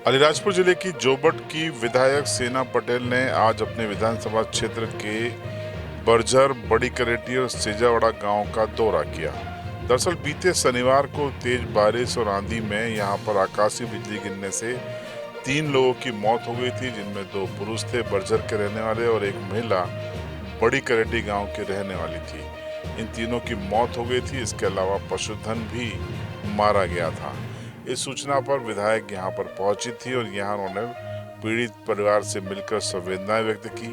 अलीराजपुर जिले की जोबट की विधायक सेना पटेल ने आज अपने विधानसभा क्षेत्र के बर्जर, बड़ी करेटी और सेजावाड़ा गांव का दौरा किया। दरअसल बीते शनिवार को तेज बारिश और आंधी में यहां पर आकाशीय बिजली गिरने से 3 लोगों की मौत हो गई थी, जिनमें 2 पुरुष थे बर्जर के रहने वाले और एक महिला बड़ी करेटी गांव की रहने वाली थी। इन तीनों की मौत हो गई थी। इसके अलावा पशुधन भी मारा गया था। इस सूचना पर विधायक यहां पर पहुंची थी और यहां उन्होंने पीड़ित परिवार से मिलकर संवेदनाएं व्यक्त की।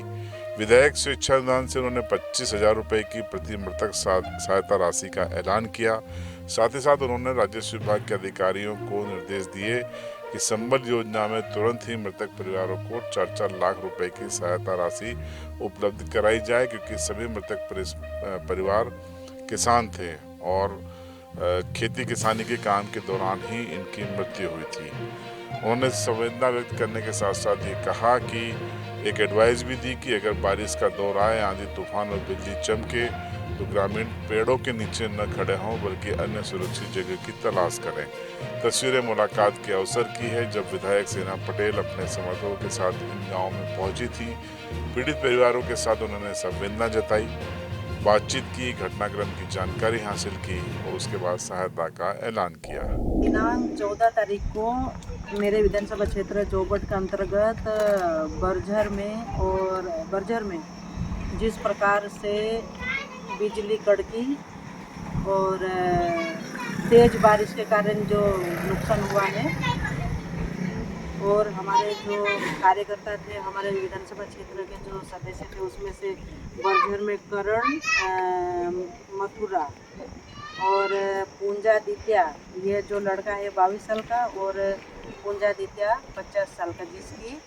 विधायक स्वेच्छा अनुदान से उन्होंने 25,000 रुपए की प्रति मृतक सहायता राशि का ऐलान किया। साथ ही साथ उन्होंने राजस्व विभाग के अधिकारियों को निर्देश दिए कि संबल योजना में तुरंत ही मृतक परिवारों को 4-4 लाख रुपए की सहायता राशि उपलब्ध कराई जाए, क्योंकि सभी मृतक परिवार किसान थे और खेती किसानी के काम के दौरान ही इनकी मृत्यु हुई थी। उन्होंने संवेदना व्यक्त करने के साथ साथ ये कहा कि एक एडवाइस भी दी कि अगर बारिश का दौर आए, आंधी तूफान और बिजली चमके, तो ग्रामीण पेड़ों के नीचे न खड़े हों बल्कि अन्य सुरक्षित जगह की तलाश करें। तस्वीरें मुलाकात के अवसर की है, जब विधायक सेना पटेल अपने समर्थकों के साथ इन गाँव में पहुंची थी। पीड़ित परिवारों के साथ उन्होंने संवेदना जताई, बातचीत की, घटनाक्रम की जानकारी हासिल की और उसके बाद सहायता का ऐलान किया। दिनांक 14 तारीख को मेरे विधानसभा क्षेत्र जोबट के अंतर्गत बर्जर में जिस प्रकार से बिजली कड़की और तेज बारिश के कारण जो नुकसान हुआ है, और हमारे जो कार्यकर्ता थे, हमारे विधानसभा क्षेत्र के जो सदस्य थे, उसमें से बर्जर में करण, मथुरा और पूंजादित्या, ये जो लड़का है 22 साल का, और पूंजादित्या 50 साल का, जिसकी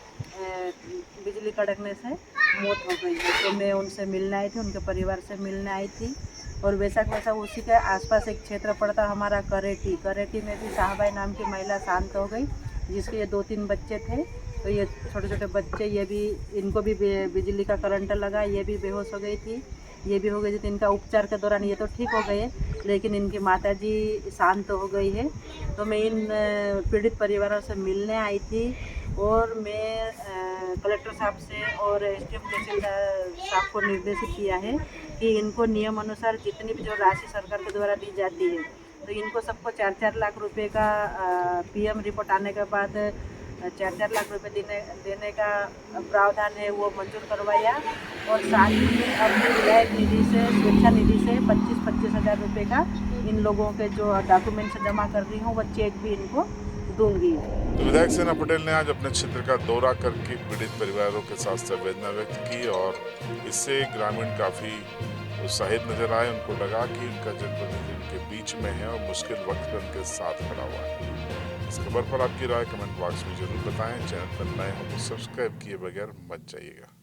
बिजली कड़कने से मौत हो गई है। तो मैं उनसे मिलने आई थी, उनके परिवार से मिलने आई थी। और वैसा उसी के आसपास एक क्षेत्र पड़ता हमारा करेटी में भी साहबाई नाम की महिला शांत हो गई, जिसके ये 2-3 बच्चे थे। तो ये छोटे छोटे बच्चे, ये भी, इनको भी बिजली का करंट लगा, ये भी बेहोश हो गई थी, ये भी हो गई थी। तो इनका उपचार के दौरान ये तो ठीक हो गए, लेकिन इनकी माताजी शांत हो गई है। तो मैं इन पीड़ित परिवारों से मिलने आई थी, और मैं कलेक्टर साहब से और एसडीएम तहसीलदार साहब को निर्देशित किया है कि इनको नियम अनुसार जितनी भी जो राशि सरकार के द्वारा दी जाती है, तो इनको सबको 4-4 लाख रुपए का पीएम रिपोर्ट आने के बाद 4-4 लाख रुपए देने का प्रावधान है, वो मंजूर करवाया। और साथ ही में अपने विधायक निधि से, स्वेच्छा निधि से 25-25 हज़ार रुपये का इन लोगों के जो डॉक्यूमेंट्स जमा कर रही हूँ, वो चेक भी इनको दूंगी। तो विधायक सेना पटेल ने आज अपने क्षेत्र का दौरा करके पीड़ित परिवारों के साथ संवेदना व्यक्त की और इससे ग्रामीण काफी उत्साहित नजर आए। उनको लगा कि उनका जनप्रतिनिधि उनके बीच में है और मुश्किल वक्त में उनके साथ खड़ा हुआ है। इस खबर पर आपकी राय कमेंट बॉक्स में जरूर बताएं। चैनल पर नए हो तो सब्सक्राइब किए बगैर मत जाइएगा।